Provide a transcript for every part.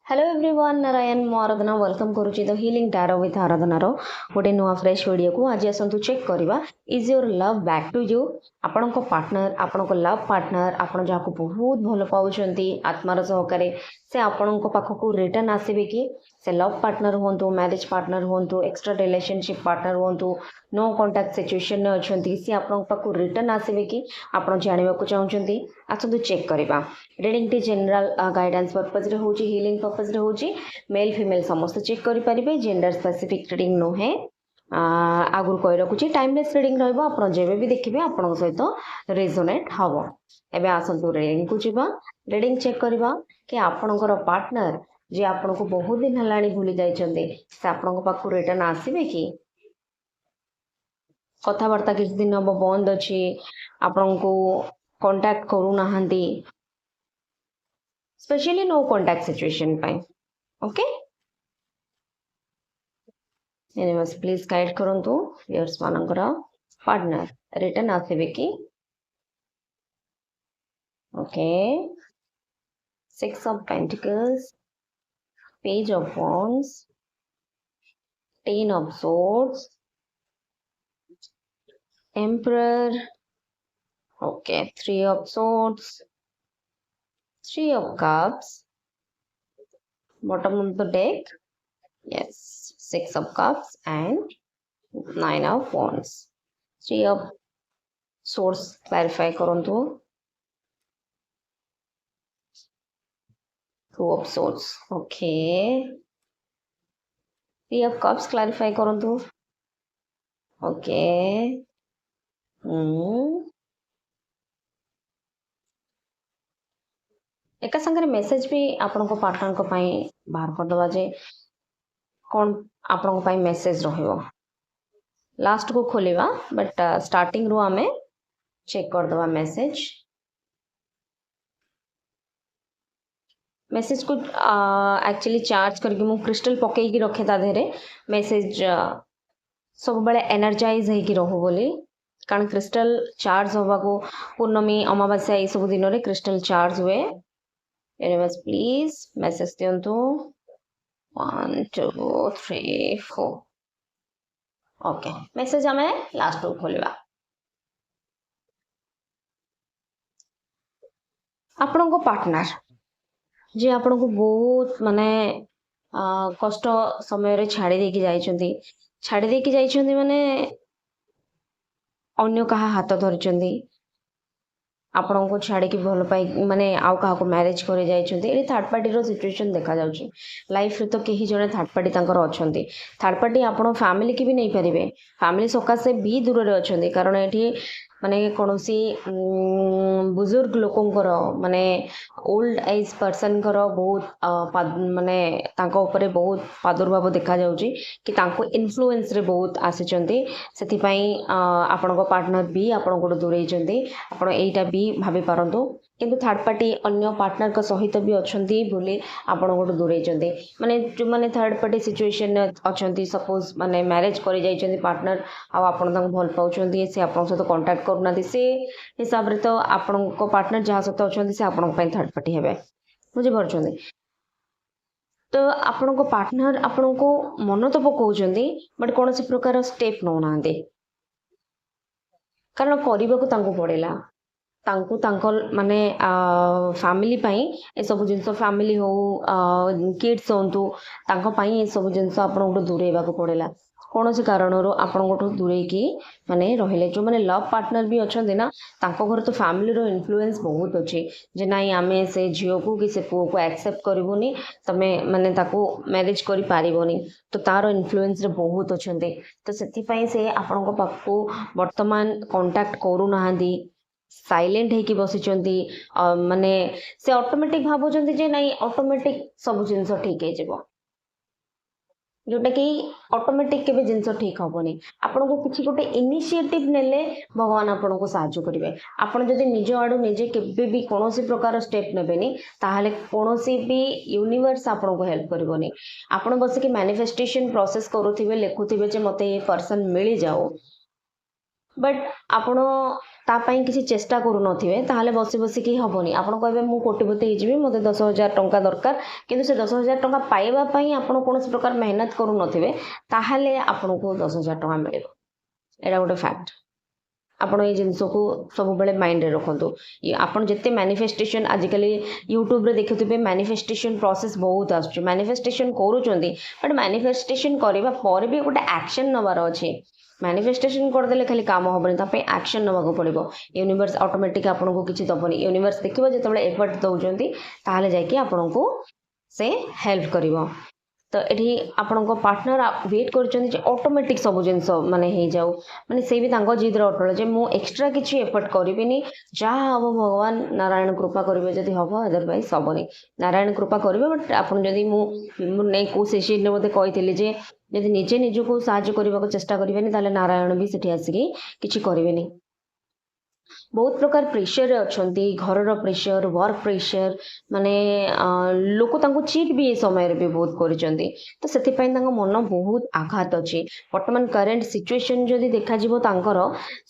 Hello everyone Narayan मो Aradhana welcome करुच्ची the healing tarot with आराधनार गोटे नुआ फ्रेश वीडियो को आज आसतु चेक करवा is your love back to you आपण पार्टनर आपण लव पार्टनर आपण जहाँ बहुत भल पाँच आत्मार सहकारे से आपण पाखक रिटर्न आसबे कि से लव पार्टनर हूँ मैरिज पार्टनर हूँ एक्सट्रा रिलेशनशिप पार्टनर हूँ नो कॉन्टैक्ट सिचुएशन अच्छा सी आपण पाखक रिटर्न आसबे कि आप जानवा चाहते आसतु चेक करवा reading T general guidance purpose हो हीलिंग पर्पज रे मेल फीमेल समस्त चेक करेंगे जेंडर स्पेसिफिक रीडिंग नुहे आगुरी कही रखुच्छी टाइमलेस रीडिंग रहा भी देखिए आपण सहित रेजोनेट हम एवं आसतु रीडिंग को जीवा रीडिंग चेक करवा कि आपणकर पार्टनर जी आपण को बहुत दिन है भूली जाइए से आपण पाख रिटर्न आसबे कि कथबार्ता किसी दिन हम बंद अच्छी आपण को कांटेक्ट करूना specially no contact situation okay universe please guide करंतु व्यूअर्स मानकर पार्टनर रिटर्न आसबे कि okay 6 of Pentacles, Page of Wands, 10 of Swords, Emperor, okay, 3 of Swords, 3 of Cups, bottom of the deck, yes, 6 of Cups and 9 of Wands. 3 of Swords clarify करंतु 2 of Swords, okay. 3 of Cups clarify करंतु okay. एका संगे message भी आपण को partner को पाई बाहर कर दवा जे कौन आपण को पाई मेसेज रहिबो लास्ट को खोलिबा बट स्टार्टिंग रो हमें चेक कर दवा मेसेज को एक्चुअली चार्ज करके मु क्रिस्टल पकई की रखे ता देरे मेसेज सब बळे एनर्जाइज है कि रहू बोली कारण क्रिस्टल चार्ज होबा को पूर्णमी अमावास्या ए सब दिन रे क्रिस्टल चार्ज हुए यूनिवर्स प्लीज मेसेज दियंतु 1 2 3 4 ओके मेसेज हमें लास्ट को खोलिबा आपण को पार्टनर जे आपण को बहुत माने कष्ट समय रे छाड़ी देकी जाइछंती माने अन्य कहा हाथ धरिछंती आपण को छाड़ी की भल पाई माने आउ कहा को मैरिज करे जाइछंती एडी थर्ड पार्टी रो सिचुएशन देखा जाउची लाइफ रे तो केही जने थर्ड पार्टी तांकर अछंती थर्ड पार्टी आपण फैमिली की भी नहीं परिबे फैमिली सकासे भी दूर रे अछंती कारण एठी माने कोनोसी बुजुर्ग लोकंकर माने ओल्ड एज पर्सन कर बहुत माने तांको ऊपर बहुत प्रादुर्भाव देखा जाउची कि तांको इन्फ्लुएंस रे बहुत आसीचंती सेति पई आपण को पार्टनर भी आपण को दूरे जंती आपण एटा भी भाबी पारंतु किंतु थर्ड पार्टी अन्य पार्टनर का सहित भी अछंती बोली आपण को दूरे जंती माने जो माने थर्ड पार्टी सिचुएशन अछंती सपोज माने मैरिज करि जाइचंती पार्टनर आ आपण तांको भल पाउचंती से आपण सहित कांटेक्ट करूना से हिसाब रे तो आपण को पार्टनर जहाँ सहित अछंती से आपण पई थर्ड पार्टी हेबे बुझी पारछंती तो आपण को पार्टनर आपण को मन तो पकाउचंती बट कौन से प्रकार स्टेप नौ नांदे कारण करबा को तांको पड़ेला तांको तांको माने फैमिली पाई ए सब जिंस फैमिली हो किड्स होंतु तांको पाई ए सब जिंस आपण को दूरेबा को पड़ेला कौन से कारण आपण दूरे की माने रहिले जो माने लव पार्टनर भी अछंती ना तांको घर तो फैमिली रो इन्फ्लुएंस बहुत अच्छे जे नाई आमे से झियो को कि से पुओ को एक्सेप्ट करबोनी तमे माने ताको मैरिज करि पारिबोनी तो तारो इन्फ्लुएंस रे बहुत अछंती तो सेति पई से आपण को पाखो वर्तमान कांटेक्ट करू नाहंदी साइलेंट है कि बसिचंती माने से ऑटोमेटिक भाबुचंती जे नाई ऑटोमेटिक सब जिंस ठीक है जेबो जोटा कि ऑटोमेटिक के जिनस ठीक हेनी आपण को किसी गोटे इनिशिएटिव नेले भगवान आपण को साहाय्य करेंगे आपण जदि निज आड़ू निजे केबे भी कौन प्रकार स्टेप नेबेनी ताहले कौनसी भी यूनिवर्स आपण को हेल्प करबोनी आपण बस कि मैनिफेस्टेशन प्रोसेस करूथिबे लेखुथिबे जे मते ये पर्सन मिल जाओ बट आपण तापाई किसी चेष्टा करू नथिबे ताहाले बसी बसी कि हबनी आपण कहबे मु कोटिपति हेजिबि मते 10,000 टंका दरकार किंतु से 10,000 टंका पाइबा पई आपण कोनोसी प्रकार मेहनत करू नथिबे ताहाले आपण को 10,000 टंका मिलिबो एटा गोटे फैक्ट आपण ये जिनस को सब बेले माइंड रे रखंतु आपण जत्ते मैनिफेस्टेशन आजिकल यूट्यूब रे देखुथिबे मैनिफेस्टेशन प्रोसेस बहुत आछे मैनिफेस्टेशन करूचंदी बट मैनिफेस्टेशन करबा पर भी गोटे एक्शन नबार अछि मैनिफेस्टेशन करदेले खाली काम हेनी ताप एक्शन नवाक पड़ो यूनिवर्स ऑटोमेटिक आपन को किसी दबनी यूनिवर्स देखो जो एफर्ट दौरान ताहले जाकि आपन को से हेल्प करिवो तो ये आपण पार्टनर वेट कर ऑटोमेटिक सब जिनस माने हो जाऊ माने से भी जिद अटल जे मु एक्स्ट्रा किसी एफर्ट करी जहाँ हम भगवान नारायण कृपा करेंगे जदि हम अदरवाइज हेनी नारायण कृपा करेंगे बट आपड़ जदि मुझे कौ सेशन मत कही जे जदि निजे निजक साहय करने को चेष्टा करेंगे ताले नारायण भी सेठी आसिकी किसी करेंगे बहुत प्रकार प्रेशर अच्छी घर प्रेशर वर्क प्रेशर माने लोक तांको चीट भी ये समय भी बहुत करिसेंती तो सेति मन बहुत आघात अच्छी वर्तमान करेन्ट सिचुएशन जदि देखा जिवो तांकर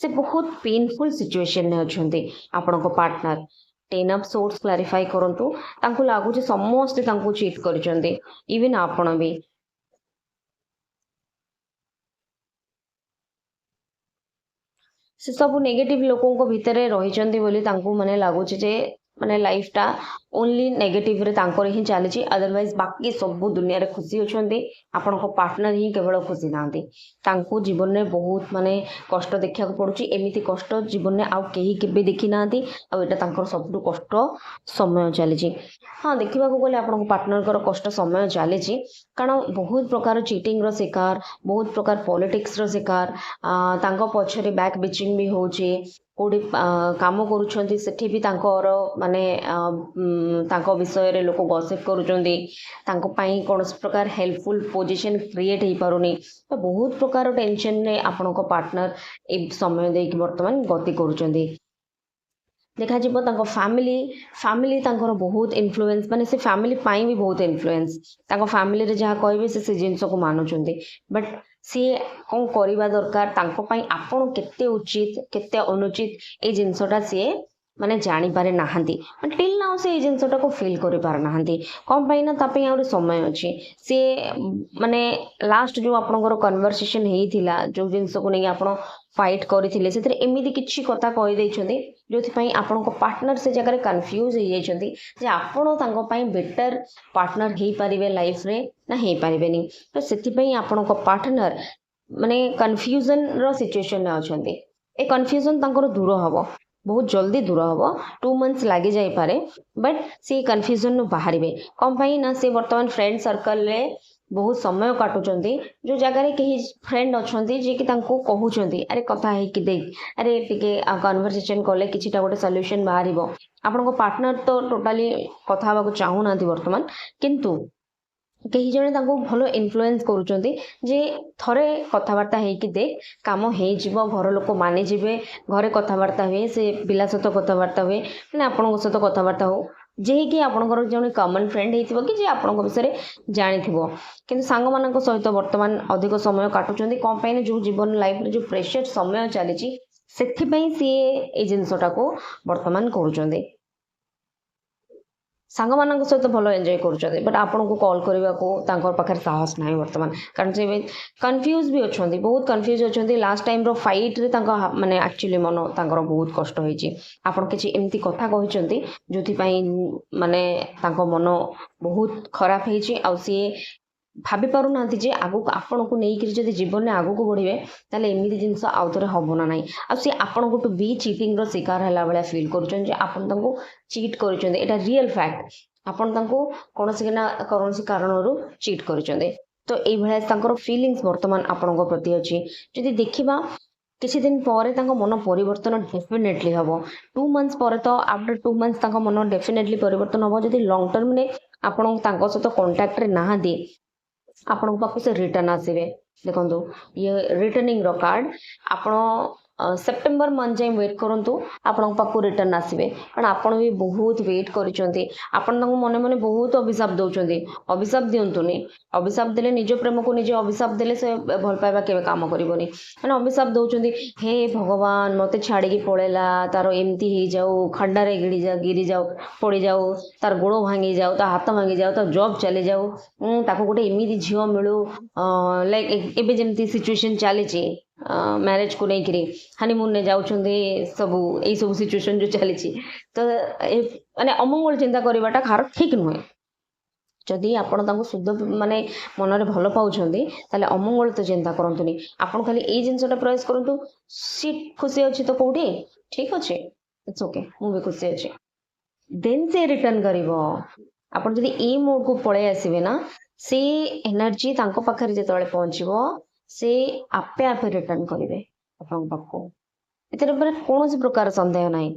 से बहुत पेनफुल सिचुएशन ने अच्छी आपण को पार्टनर 10 ऑफ सोर्स क्लैरिफाई करंतु तांको लागु जे समस्त तांको चीट करिसेंती इवन आपण भी से सब नेगेटिव लोकों भितर रही बोली माने लगुच जे माने लाइफ टा ओनली नेगेटिव रे तांकर ही चली अदरवाइज बाकी सब दुनिया रे खुशी अच्छे आपण पार्टनर ही केवल खुशी नांती तांको जीवन में बहुत माने कष्ट देखा पड़ुची एमिति कष्ट जीवन में आउ केही केबे देखी नांती आ एटा तांकर सबटु कष्ट समय चली हाँ देखा गले आपण पार्टनर कष्ट समय चली कारण बहुत प्रकार चीटिंग रो शिकार बहुत प्रकार पॉलिटिक्स रो शिकार तांको पछरे बैक बिचिंग भी होची कोडी काम करूछंती सेठी भी तांकर माने तांको विषय रे लोक गॉसिप करूछंती तांको पई कोनस प्रकार हेल्पफुल पोजीशन क्रिएट ही पारुनी तो बहुत प्रकार टेंशन ने आपण को पार्टनर ए समय दे कि वर्तमान गति करूछंती देखा जीवो तांको फैमिली तांकर बहुत इन्फ्लुएंस माने से फैमिली पाई भी बहुत इन्फ्लुएंस तांको फैमिली रे जहा कहबे से जिंस को मानुछंती बट सी कौन करवा दरकार तांको पाई आपण केते उचित केते अनुचित ए जिनसटा सी माने जानी पारे नाहंती टिल नाउ से जिनसटा को फील करि पार नाहंती कम पाई ना तापई आउर समय अछि से माने लास्ट जो आपनकर कन्वर्सेशन हेइथिला जो जिनस को नै आपण फाइट करिथिले सेतिर एमिति किछि कथा कहि दैछन्ती जोथि पई आपण को पार्टनर से जगह रे कंफ्यूज हे जाइछन्ती जे आपण तांको पई बेटर पार्टनर हेइ परिबे लाइफ रे ना हेइ परिबेनी तो सेति पई आपण को पार्टनर माने कंफ्यूजन रो सिचुएशन में अछन्ती ए कंफ्यूजन तांकर दूर हबो बहुत जल्दी दूर हबो 2 मंथ्स लागि जाई पारे बट से कंफ्यूजन नु बाहरिबे कम पई ना से वर्तमान फ्रेंड सर्कल रे बहुत समय काटुचंती जो जगह रे कहीं फ्रेंड अच्छी जे कि तांको कहउचंती अरे कथा है कि देख अरे टिके कन्वर्सेशन कले किछिटा गोटे सॉल्यूशन बाहरिबो आपण को पार्टनर तो टोटली कथा हबा को चाहू नांती वर्तमान किंतु कहीं जने तांको भलो इन्फ्लुएंस करूचंती जे थरे कथावार्ता है कि देख काम हे जीवो घर लोक माने जीवे घरे कथावार्ता हुए से पिला सहित कथावार्ता हुए माने आपण सहित कथावार्ता हो जे कि आपणकर जो कॉमन फ्रेंड होइथिबो कि जे आपण विषय जानिथिबो किंतु सांग मानक सहित वर्तमान अधिक समय काटुचंती कम पई जो जीवन लाइफ रे जो प्रेशर समय चलीची सेथि पई सी ए जिंसटा को वर्तमान करूचंती सांग मानक सहित भलो एंजॉय करूचंती बट आपण को कॉल करबा को तांकर पाखर साहस नाही वर्तमान कारण से कंफ्यूज भी अछंती बहुत कंफ्यूज अछंती लास्ट टाइम रो फाइट रे तांका माने एक्चुअली मन तांकर बहुत कष्ट होईची आपण किछि एम्ति कथा कहिचंती जोथि पई माने तांको मन बहुत खराब हेची आ सी भाभी पारु नांती जे आगु आपण को नै कि जदि जीवन में आगु को बढ़िबे ताले एमिति जिंस आउ थरे हबो ना नाही आ सी आपण को बी चीटिंग रो शिकार हला बेला फील करूचन जे आपण तांको चीट करूचन एटा रियल फैक्ट आपण तांको कोनोसी ना कोनोसी कारणरू चीट करूचन तो एई भला तांकर फीलिंग्स वर्तमान आपण को प्रति अछि जदि देखिबा किसी दिन पर तांको मन परिवर्तन डेफिनेटली हबो 2 मंथ्स पर तो आफ्टर 2 मंथ्स तांको मन डेफिनेटली परिवर्तन हबो जदि लॉन्ग टर्म में आपण तांको सहित कांटेक्ट रे ना दे आपण पाखु से रिटर्न आसीबे देखंतु ये रिटर्निंग रो कार्ड आपण सेप्टेम्बर मंथ जाए वेट करूँ आपण पाक रिटर्न आसवे कारण आपण भी बहुत वेट करते आपण मने मने बहुत अभिशाप दौरान अभिशाप दिंतुनि अभिशाप देले निज प्रेम को निजे अभिशाप देले से भल पाइबा केवे काम करबनी मैंने अभिशाप दौरान हे भगवान मत छाड़ी पड़ेला तार एमती हो जाऊ खड्डारे गिरी जाऊ पड़ जाऊ तार गोड़ भांगी जाऊ ता हाथ भांगी जाऊ ता जॉब चली जाऊ ताको गोटे एमती झील मिलू लाइक एबे जेमती सिचुएशन चली मैरिज को लेकिन हनीमून ने जाउछंदे सबू ए सब सिचुएशन जो चली तो माने अमंगल चिंता करवाटा खार ठीक नुहे जदि आपण तांको शुद्ध माने मनरे भल पाउछंदी ताले अमंगल तो चिंता करंतुनी आपण खाली ए जिंसटा प्रयास करंतु सी खुशी अछि तो कोठी ठीक अछि इट्स ओके मु भी खुशी अछि देन से रिटर्न करिवो आपण जदि ए मोड को पळे आसीबे ना से एनर्जी तांको पाखरे जेतळे पहुंचीबो से आपे आपे रिटर्न करेंगे अपन पाखो एतर कौन प्रकार संदेह नहीं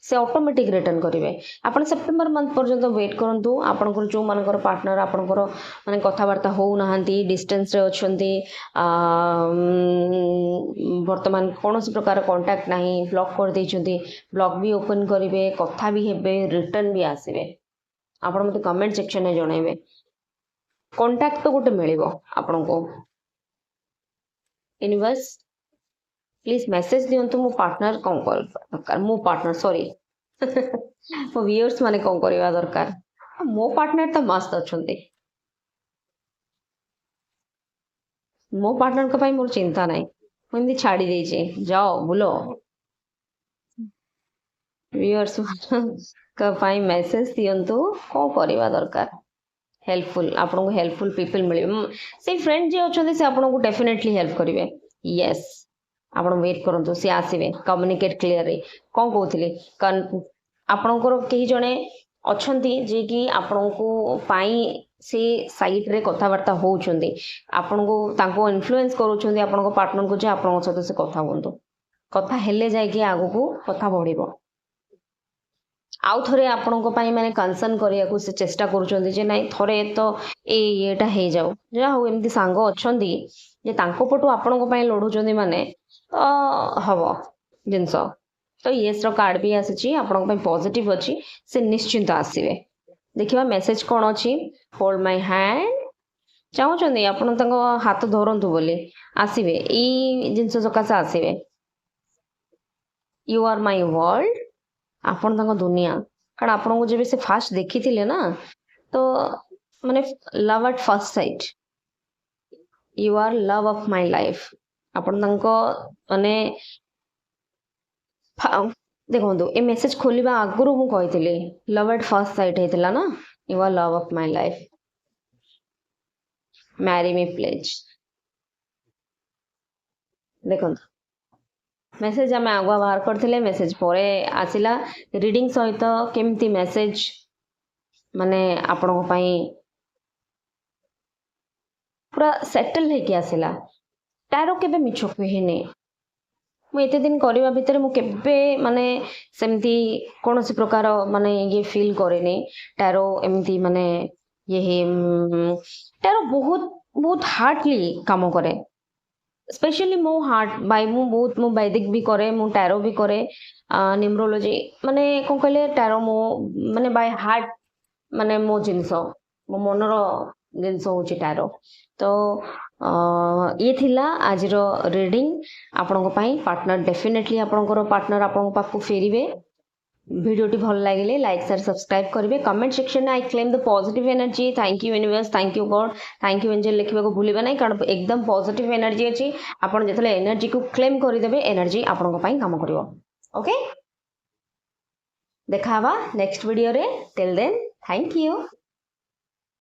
से ऑटोमेटिक रिटर्न करेंगे आपण सेप्टेम्बर मंथ पर्यंत वेट करंतु आपनकर जो मानकर पार्टनर आपनकर माने कथावार्ता हो नाहंती डिस्टेंस रे अछंती वर्तमान कौन प्रकार कांटेक्ट नहीं ब्लॉक कर देछंती ब्लॉक भी ओपन करेंगे कथा भी हेबे रिटर्न भी आसीबे आपण मते कमेंट सेक्शन में जणाइबे कांटेक्ट तो गोटे मिलिबो आपन को यूनिवर्स प्लीज मैसेज दियंतु मो पार्टनर कोन कर दरकार मो पार्टनर सॉरी मो व्यूअर्स माने कोन करबा दरकार मो पार्टनर तो मस्त अछंती मो पार्टनर का मोर चिंता नहीं मुझे छाड़ी दे जाओ बोलो व्यूअर्स का मैसेज दियंतु कोन करबा दरकार हेल्पफुल आपको हेल्पफुल पीपल मिले से फ्रेंड जी अच्छा से आपको डेफिनेटली हेल्प करेंगे यस आप वेट करूँ सी आसवे कम्युनिकेट क्लियरली कौन कहते आपणकर कई जड़े अच्छा जे कि आपण को से साइट रे कथबार्ता होउछंदी आपण को इन्फ्लुएंस करूछंदी आपण पार्टनर को जे आपण सहित से कथा हुंतु कथा हेले जाय कि आगु को कथा बढ़िबो आउ थरे आपण को पाई माने कंसर्न करिया को से चेष्टा करूछंदी जे नाही थरे तो एटा हे जाऊ जा हो एमती सांग अछंदी जे तांको पटु आपण को पाई लढुछंदी माने तो हबो जिंस तो येस रो कार्ड भी आसी आपण को पाई पॉजिटिव अछि से निश्चिंत आसीबे देखिबा मेसेज कोन अछि होल्ड माय हैंड चाहूछंदी आपण तांको हाथ धरंतु बोली आसीबे ई जिंस सकासा आसीबे यू आर माय वर्ल्ड आपण तांको दुनिया कारण आपण को जब से फास्ट देखी थिले ना तो माने love at first sight you are love of my life आपण तांको माने देखो ए मेसेज खोलिबा आगुरु मु कहिथिले लव एट फर्स्ट साइट हेतिला ना you are love of my life marry me please देखो मेसेज आम आगुआ बाहर करथिले मेसेज परे आसिला रीडिंग सहित केमती मेसेज माने आपण को पई पूरा सेटल है कि आसिला टारो केबे मिछो कहिने मु एते दिन करबा भितर मु केबे माने सेमती कोनोसी प्रकार माने ये फील करेनी टारो एमती माने ये टारो बहुत बहुत हार्डली काम करे स्पेशली मो हार्ट बाय मु बहुत मु वैदिक भी करे मु टैरो भी करे न्यूमरोलॉजी माने कोन कहले टैरो मो माने बाय हार्ट माने मो जिंस मो मनर जिंस होची टैरो तो ये थिला आज रो रीडिंग आपन को पई पार्टनर डेफिनेटली आपन को पार्टनर आपन पाखु फेरिबे वीडियो टी भल लागिले लाइक शेयर सब्सक्राइब करिवे कमेंट सेक्शन में I claim the positive energy thank you universe thank you God thank you angel लिखबा को भूलिबा नहीं कारण एकदम पॉजिटिव एनर्जी अछि आपण जेतले एनर्जी को क्लेम करि देबे एनर्जी आपण को पई काम करिवो ओके देखावा नेक्स्ट वीडियो रे टिल देन थैंक यू।